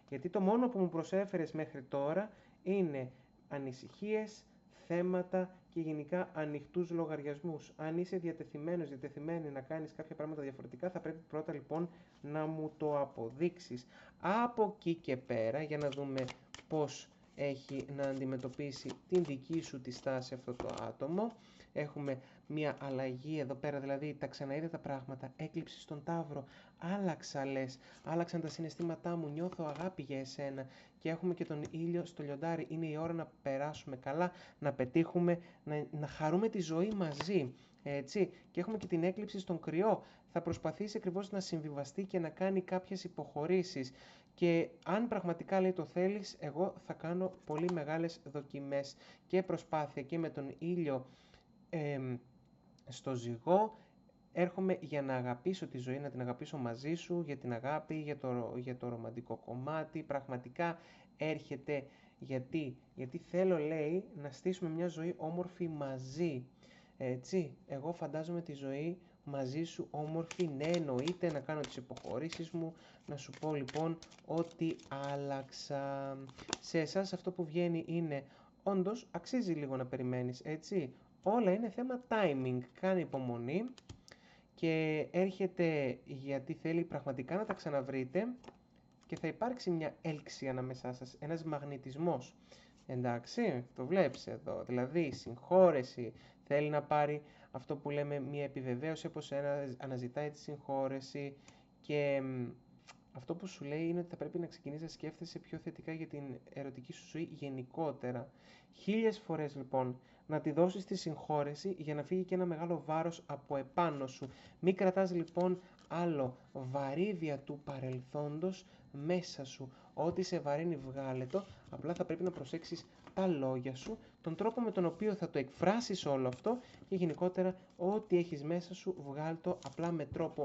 Γιατί το μόνο που μου προσέφερες μέχρι τώρα είναι ανησυχίες, θέματα και γενικά ανοιχτούς λογαριασμούς. Αν είσαι διατεθειμένη να κάνεις κάποια πράγματα διαφορετικά, θα πρέπει πρώτα λοιπόν να μου το αποδείξεις. Από εκεί και πέρα, για να δούμε πώς έχει να αντιμετωπίσει την δική σου τη στάση αυτό το άτομο. Έχουμε μια αλλαγή εδώ πέρα, δηλαδή τα ξαναείδε τα πράγματα, έκλειψη στον Ταύρο, άλλαξα λες, άλλαξαν τα συναισθήματά μου, νιώθω αγάπη για εσένα και έχουμε και τον ήλιο στο λιοντάρι, είναι η ώρα να περάσουμε καλά, να πετύχουμε, να χαρούμε τη ζωή μαζί, έτσι, και έχουμε και την έκλειψη στον Κρυό, θα προσπαθήσει ακριβώς να συμβιβαστεί και να κάνει κάποιες υποχωρήσεις και αν πραγματικά λέει το θέλεις, εγώ θα κάνω πολύ μεγάλες δοκιμές και προσπάθεια και με τον ήλιο στο ζυγό. Έρχομαι για να αγαπήσω τη ζωή, να την αγαπήσω μαζί σου, για την αγάπη, για το ρομαντικό κομμάτι. Πραγματικά έρχεται γιατί θέλω, λέει, να στήσουμε μια ζωή όμορφη μαζί. Έτσι, εγώ φαντάζομαι τη ζωή μαζί σου όμορφη, ναι, εννοείται να κάνω τις υποχωρήσεις μου, να σου πω λοιπόν ότι άλλαξα. Σε εσάς αυτό που βγαίνει είναι, όντως αξίζει λίγο να περιμένεις, έτσι. Όλα είναι θέμα timing, κάνει υπομονή και έρχεται γιατί θέλει πραγματικά να τα ξαναβρείτε και θα υπάρξει μια έλξη ανάμεσά σας, ένας μαγνητισμός. Εντάξει, το βλέπεις εδώ, δηλαδή συγχώρεση, θέλει να πάρει αυτό που λέμε μια επιβεβαίωση όπως αναζητάει τη συγχώρεση και αυτό που σου λέει είναι ότι θα πρέπει να ξεκινήσεις να σκέφτεσαι πιο θετικά για την ερωτική σου ζωή γενικότερα. 1000 φορές λοιπόν να τη δώσεις τη συγχώρεση για να φύγει και ένα μεγάλο βάρος από επάνω σου. Μην κρατάς λοιπόν άλλο βαρύδια του παρελθόντος μέσα σου. Ό,τι σε βαρύνει βγάλε το, απλά θα πρέπει να προσέξεις τα λόγια σου, τον τρόπο με τον οποίο θα το εκφράσεις όλο αυτό και γενικότερα ό,τι έχεις μέσα σου βγάλ το απλά με τρόπο.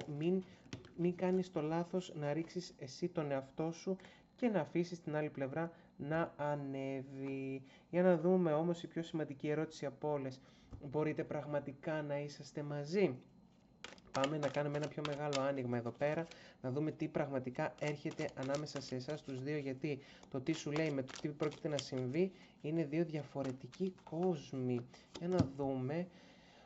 Μην κάνεις το λάθος να ρίξεις εσύ τον εαυτό σου και να αφήσεις την άλλη πλευρά να ανέβει. Για να δούμε όμως η πιο σημαντική ερώτηση από όλες. Μπορείτε πραγματικά να είσαστε μαζί? Πάμε να κάνουμε ένα πιο μεγάλο άνοιγμα εδώ πέρα, να δούμε τι πραγματικά έρχεται ανάμεσα σε εσάς τους δύο, γιατί το τι σου λέει με το τι πρόκειται να συμβεί είναι δύο διαφορετικοί κόσμοι. Για να δούμε.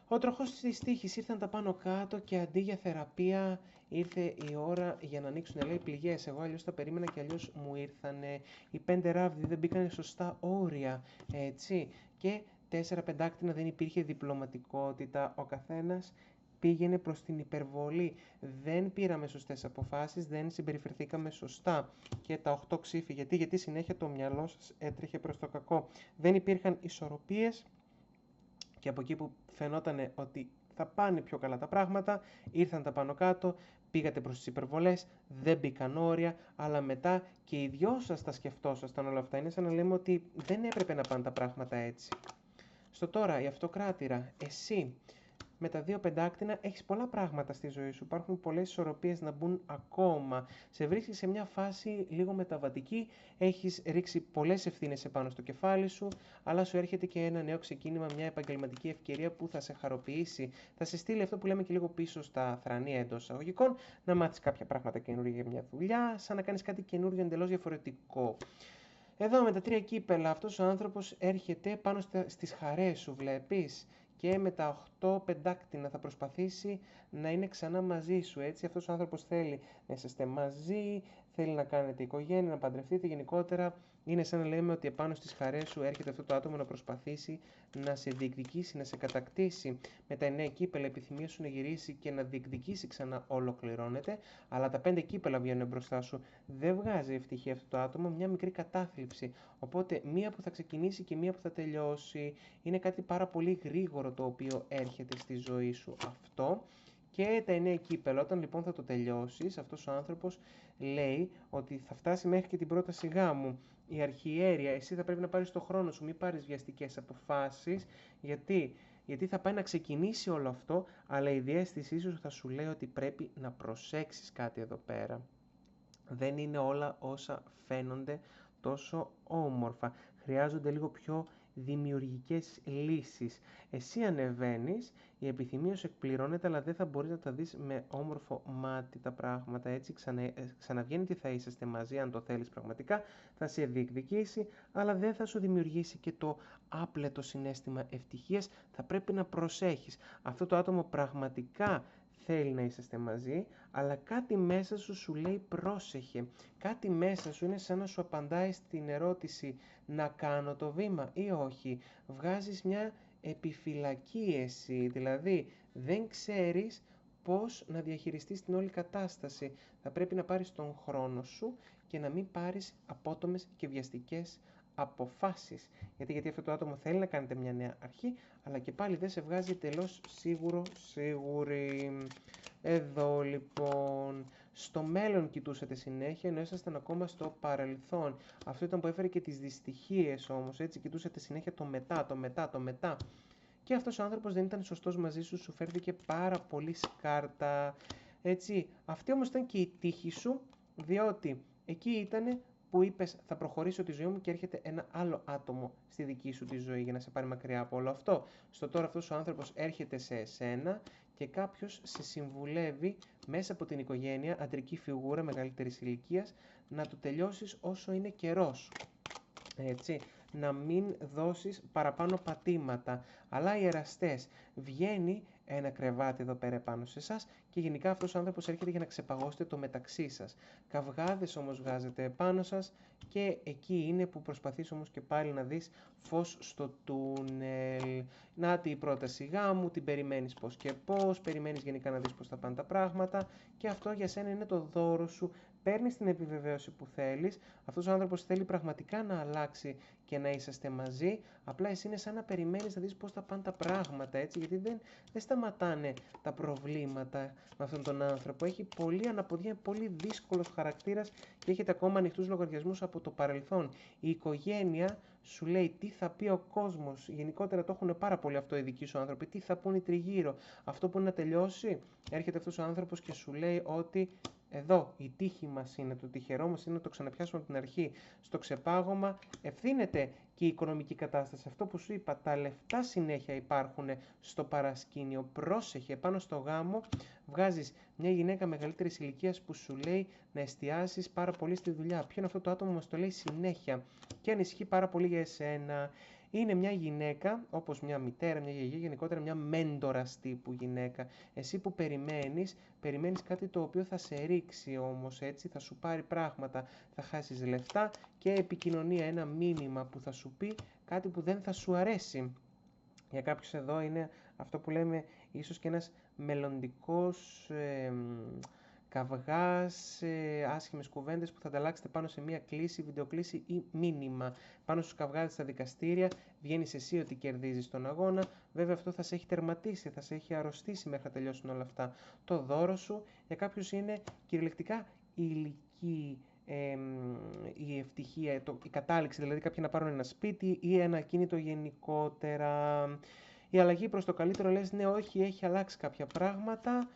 Ο τροχός της τύχης, ήρθαν τα πάνω κάτω και αντί για θεραπεία ήρθε η ώρα για να ανοίξουν, λέει, πληγές. Εγώ αλλιώς τα περίμενα και αλλιώς μου ήρθανε. Οι 5 ράβδοι δεν μπήκανε σωστά όρια, έτσι. Και 4 πεντάκτηνα δεν υπήρχε διπλωματικότητα. Ο καθένας πήγαινε προς την υπερβολή. Δεν πήραμε σωστές αποφάσεις, δεν συμπεριφερθήκαμε σωστά. Και τα 8 ξύφη, γιατί συνέχεια το μυαλό σας έτρεχε προς το κακό. Δεν υπήρχαν ισορροπίες. Και από εκεί που φαινόταν ότι θα πάνε πιο καλά τα πράγματα, ήρθαν τα πάνω κάτω, πήγατε προς τις υπερβολές, δεν μπήκαν όρια, αλλά μετά και οι δυο σας τα σκεφτόσασταν όλα αυτά. Είναι σαν να λέμε ότι δεν έπρεπε να πάνε τα πράγματα έτσι. Στο τώρα, η αυτοκράτηρα, εσύ με τα 2 πεντάκτηνα έχεις πολλά πράγματα στη ζωή σου. Υπάρχουν πολλές ισορροπίες να μπουν ακόμα. Σε βρίσκεις σε μια φάση λίγο μεταβατική. Έχεις ρίξει πολλές ευθύνες επάνω στο κεφάλι σου, αλλά σου έρχεται και ένα νέο ξεκίνημα, μια επαγγελματική ευκαιρία που θα σε χαροποιήσει. Θα σε στείλει αυτό που λέμε και λίγο πίσω στα θρανία εντός εισαγωγικών, να μάθεις κάποια πράγματα καινούργια για μια δουλειά, σαν να κάνεις κάτι καινούργιο εντελώς διαφορετικό. Εδώ με τα 3 κύπελα αυτός ο άνθρωπος έρχεται πάνω στις χαρές σου, βλέπεις. Και με τα 8 πεντάκτηνα θα προσπαθήσει να είναι ξανά μαζί σου, έτσι. Αυτός ο άνθρωπος θέλει να είσαστε μαζί, θέλει να κάνετε οικογένεια, να παντρευτείτε. Γενικότερα είναι σαν να λέμε ότι επάνω στις χαρές σου έρχεται αυτό το άτομο να προσπαθήσει να σε διεκδικήσει, να σε κατακτήσει. Με τα 9 κύπελα επιθυμία σου να γυρίσει και να διεκδικήσει ξανά ολοκληρώνεται, αλλά τα 5 κύπελα βγαίνουν μπροστά σου. Δεν βγάζει ευτυχία αυτό το άτομο, μια μικρή κατάθλιψη. Οπότε μία που θα ξεκινήσει και μία που θα τελειώσει. Είναι κάτι πάρα πολύ γρήγορο το οποίο έρχεται στη ζωή σου αυτό. Και τα 9 κύπελα, όταν λοιπόν θα το τελειώσεις, αυτός ο άνθρωπος λέει ότι θα φτάσει μέχρι και την πρόταση γάμου. Η αρχιέρεια, εσύ θα πρέπει να πάρεις το χρόνο σου, μην πάρεις βιαστικές αποφάσεις. Γιατί θα πάει να ξεκινήσει όλο αυτό, αλλά η διαίσθησή σου θα σου λέει ότι πρέπει να προσέξεις κάτι εδώ πέρα. Δεν είναι όλα όσα φαίνονται τόσο όμορφα. Χρειάζονται λίγο πιο δημιουργικές λύσεις. Εσύ ανεβαίνεις, η επιθυμία σου εκπληρώνεται, αλλά δεν θα μπορείς να τα δεις με όμορφο μάτι τα πράγματα. Έτσι ξαναβγαίνει τι θα είσαστε μαζί, αν το θέλεις πραγματικά, θα σε διεκδικήσει, αλλά δεν θα σου δημιουργήσει και το άπλετο συναίσθημα ευτυχίας. Θα πρέπει να προσέχεις. Αυτό το άτομο πραγματικά θέλει να είσαστε μαζί, αλλά κάτι μέσα σου σου λέει πρόσεχε. Κάτι μέσα σου είναι σαν να σου απαντάει στην ερώτηση να κάνω το βήμα ή όχι. Βγάζεις μια επιφυλακή εσύ, δηλαδή δεν ξέρεις πώς να διαχειριστείς την όλη κατάσταση. Θα πρέπει να πάρεις τον χρόνο σου και να μην πάρεις απότομες και βιαστικές αποφάσεις. Γιατί αυτό το άτομο θέλει να κάνετε μια νέα αρχή, αλλά και πάλι δεν σε βγάζει τελώς σίγουρη. Εδώ λοιπόν, στο μέλλον κοιτούσατε συνέχεια, ενώ ήσασταν ακόμα στο παρελθόν. Αυτό ήταν που έφερε και τις δυστυχίες όμως, έτσι κοιτούσατε συνέχεια το μετά. Και αυτός ο άνθρωπος δεν ήταν σωστός μαζί σου, σου φέρθηκε πάρα πολύ σκάρτα, έτσι. Αυτή όμως ήταν και η τύχη σου, διότι εκεί ήτανε που είπες θα προχωρήσω τη ζωή μου και έρχεται ένα άλλο άτομο στη δική σου τη ζωή για να σε πάρει μακριά από όλο αυτό. Στο τώρα αυτός ο άνθρωπος έρχεται σε εσένα και κάποιος σε συμβουλεύει μέσα από την οικογένεια, αντρική φιγούρα μεγαλύτερης ηλικίας, να το τελειώσεις όσο είναι καιρός. Έτσι, να μην δώσεις παραπάνω πατήματα. Αλλά οι εραστές, βγαίνει ένα κρεβάτι εδώ πέρα πάνω σε εσάς και γενικά αυτός ο άνθρωπος έρχεται για να ξεπαγώσετε το μεταξύ σας. Καυγάδες όμως βγάζετε πάνω σας και εκεί είναι που προσπαθείς όμως και πάλι να δεις φως στο τούνελ. Να η πρόταση γάμου, την περιμένεις πώς και πώς, περιμένεις γενικά να δεις πώς θα πάνε τα πράγματα και αυτό για σένα είναι το δώρο σου. Παίρνεις την επιβεβαίωση που θέλεις, αυτός ο άνθρωπος θέλει πραγματικά να αλλάξει και να είσαστε μαζί, απλά εσύ είναι σαν να περιμένεις να δεις πώς θα πάνε τα πράγματα, έτσι, γιατί δεν σταματάνε τα προβλήματα με αυτόν τον άνθρωπο. Έχει πολύ αναποδιά, πολύ δύσκολος χαρακτήρας και έχετε ακόμα ανοιχτούς λογαριασμούς από το παρελθόν. Η οικογένεια σου λέει τι θα πει ο κόσμος, γενικότερα το έχουν πάρα πολύ αυτό οι δικοί σου άνθρωποι, τι θα πούνε τριγύρω. Αυτό που είναι να τελειώσει, έρχεται αυτός ο άνθρωπος και σου λέει ότι εδώ η τύχη μας είναι, το τυχερό μας είναι να το ξαναπιάσουμε από την αρχή. Στο ξεπάγωμα ευθύνεται και η οικονομική κατάσταση. Αυτό που σου είπα, τα λεφτά συνέχεια υπάρχουν στο παρασκήνιο. Πρόσεχε, πάνω στο γάμο βγάζεις μια γυναίκα μεγαλύτερης ηλικίας που σου λέει να εστιάσεις πάρα πολύ στη δουλειά. Ποιο είναι αυτό το άτομο, μας το λέει συνέχεια και ανησυχεί πάρα πολύ για εσένα. Είναι μια γυναίκα, όπως μια μητέρα, μια γιαγιά, γενικότερα μια μέντορας τύπου γυναίκα. Εσύ που περιμένεις κάτι το οποίο θα σε ρίξει όμως, έτσι, θα σου πάρει πράγματα, θα χάσεις λεφτά και επικοινωνία, ένα μήνυμα που θα σου πει κάτι που δεν θα σου αρέσει. Για κάποιους εδώ είναι αυτό που λέμε ίσως και ένας μελλοντικός καυγάς, άσχημες κουβέντες που θα ανταλλάξετε πάνω σε μια κλήση, βιντεοκλήση ή μήνυμα. Πάνω στους καυγάδες στα δικαστήρια βγαίνεις εσύ ότι κερδίζεις τον αγώνα. Βέβαια αυτό θα σε έχει τερματίσει, θα σε έχει αρρωστήσει μέχρι να τελειώσουν όλα αυτά. Το δώρο σου για κάποιους είναι κυριολεκτικά ηλική η ευτυχία, η κατάληξη, δηλαδή κάποιοι να πάρουν ένα σπίτι ή ένα ακίνητο γενικότερα. Η αλλαγή προς το καλύτερο λες ναι, όχι, έχει αλλάξει κάποια πράγματα,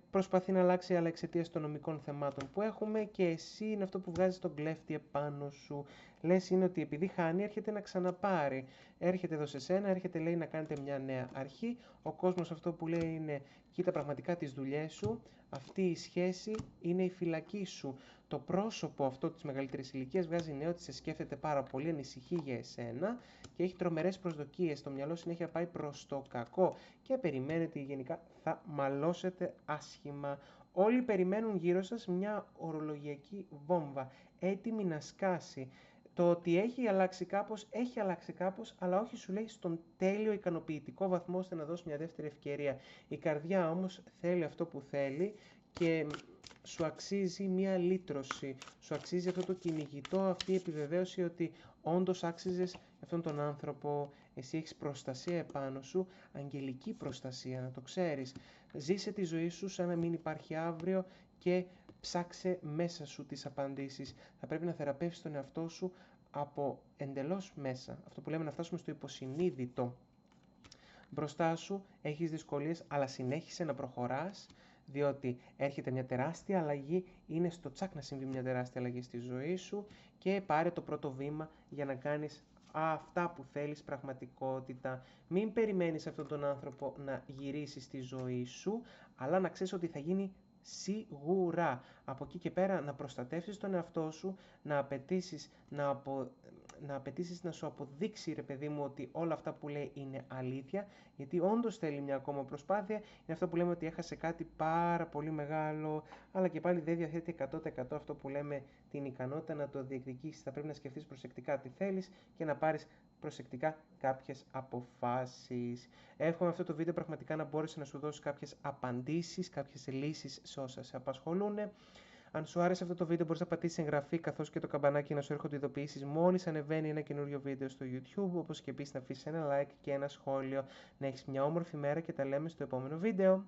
προσπαθεί να αλλάξει αλλά εξαιτίας των νομικών θεμάτων που έχουμε και εσύ είναι αυτό που βγάζεις τον κλέφτη επάνω σου. Λες είναι ότι επειδή χάνει έρχεται να ξαναπάρει. Έρχεται εδώ σε σένα, έρχεται λέει να κάνετε μια νέα αρχή. Ο κόσμος αυτό που λέει είναι κοίτα πραγματικά τις δουλειές σου, αυτή η σχέση είναι η φυλακή σου. το πρόσωπο αυτό της μεγαλύτερης ηλικίας βγάζει νέο ότι σε σκέφτεται πάρα πολύ, ανησυχεί για εσένα και έχει τρομερές προσδοκίες. Στο μυαλό συνέχεια πάει προς το κακό και περιμένει ότι γενικά θα μαλώσετε άσχημα. Όλοι περιμένουν γύρω σας μια ορολογιακή βόμβα, έτοιμη να σκάσει. Το ότι έχει αλλάξει κάπως, αλλά όχι σου λέει στον τέλειο ικανοποιητικό βαθμό ώστε να δώσει μια δεύτερη ευκαιρία. Η καρδιά όμως θέλει αυτό που θέλει και σου αξίζει μια λύτρωση, σου αξίζει αυτό το κυνηγητό, αυτή η επιβεβαίωση ότι όντως άξιζες αυτόν τον άνθρωπο, εσύ έχεις προστασία επάνω σου, αγγελική προστασία, να το ξέρεις. Ζήσε τη ζωή σου σαν να μην υπάρχει αύριο και ψάξε μέσα σου τις απαντήσεις. Θα πρέπει να θεραπεύσεις τον εαυτό σου από εντελώς μέσα, αυτό που λέμε να φτάσουμε στο υποσυνείδητο. Μπροστά σου έχεις δυσκολίες, αλλά συνέχισε να προχωράς, διότι έρχεται μια τεράστια αλλαγή, είναι στο τσακ να συμβεί μια τεράστια αλλαγή στη ζωή σου και πάρε το πρώτο βήμα για να κάνεις αυτά που θέλεις πραγματικότητα. Μην περιμένεις αυτόν τον άνθρωπο να γυρίσει στη ζωή σου, αλλά να ξέρεις ότι θα γίνει σίγουρα. Από εκεί και πέρα να προστατεύσεις τον εαυτό σου, να απαιτήσεις να σου αποδείξει, ρε παιδί μου, ότι όλα αυτά που λέει είναι αλήθεια, γιατί όντως θέλει μια ακόμα προσπάθεια. Είναι αυτό που λέμε ότι έχασε κάτι πάρα πολύ μεγάλο, αλλά και πάλι δεν διαθέτει 100% αυτό που λέμε την ικανότητα να το διεκδικήσεις. Θα πρέπει να σκεφτείς προσεκτικά τι θέλεις και να πάρεις προσεκτικά κάποιες αποφάσεις. Εύχομαι αυτό το βίντεο πραγματικά να μπόρεσε να σου δώσει κάποιες απαντήσεις, κάποιες λύσεις σε όσα σε απασχολούν. Αν σου άρεσε αυτό το βίντεο μπορείς να πατήσεις εγγραφή καθώς και το καμπανάκι να σου έρχονται ειδοποιήσεις μόλις ανεβαίνει ένα καινούριο βίντεο στο YouTube, όπως και επίσης να αφήσεις ένα like και ένα σχόλιο. Να έχεις μια όμορφη μέρα και τα λέμε στο επόμενο βίντεο.